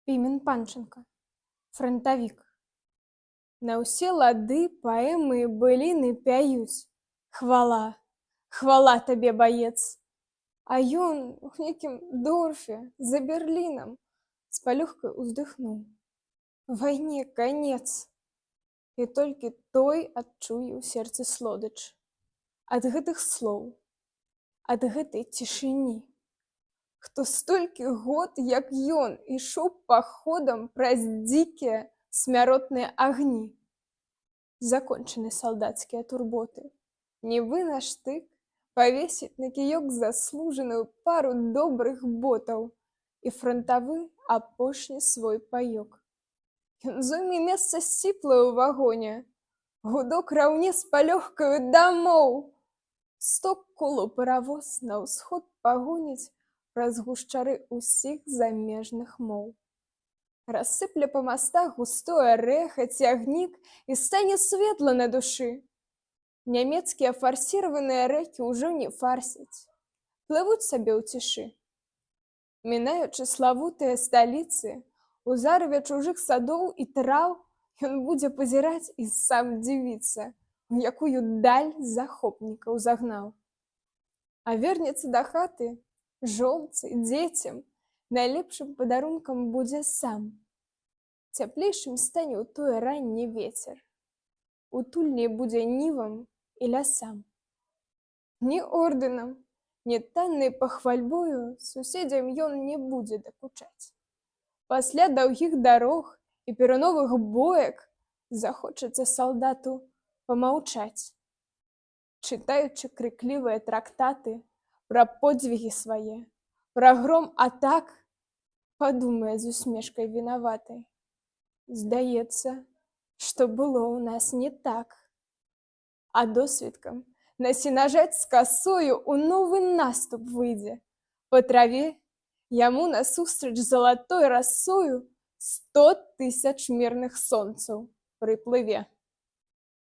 Пімен Панченко. Франтавік. На ўсе лады паэмы і быліны пяюць. Хвала, хвала табе, баец. А ён у нейкім дорфе за Берлінам з палёгкай уздыхнуў. Вайне канец. І толькі той адчуе ў сэрцы слодыч. Ад гэтых слоў, ад гэтай цішыні. Хто столькі год, як ён, ішоў паходам праз дзікія смяротныя агні. Закончаны салдацкія турботы. Нібы на штык павесіць на кіёк заслужаную пару добрых ботаў і франтавы апошні свой паёк. Ён зойме месца сціплае ў вагоне. Гудок раўне з палёгкаю дамоў. Сток колу паравоз на ўсход пагоніць праз гушчары ўсіх замежных моў. Рассыпле па мастах густое рэха цягнік і стане светла на душы. Нямецкія фарсіраваныя рэкі ўжо не фарсяць, плывуць сабе ў цішы. Мінаючы славутыя сталіцы, у зарыве чужых садоў і траў, ён будзе пазіраць і сам дзівіцца, у якую даль захопнікаў загнаў. А вернецца дахаты, жонцы, дзецям, найлепшым падарункам будзе сам. Цяплейшым стане ў тое ранні вецер. Утульней будзе нівам і лясам. Ні ордэнам, ні таннай пахвальбою суседзям ён не будзе дакучаць. Пасля даўгіх дарог і перуновых боек захочацца салдату памаўчаць. Чытаючы крыклівыя трактаты пра подзвігі свае, пра гром атак, падумае з усмешкай вінаватай. Здаецца, што было ў нас не так. А досвіткам на сенажаць з касою ў новы наступ выйдзе. Па траве яму насустрач залатой расою 100 000 мірных сонцаў прыплыве.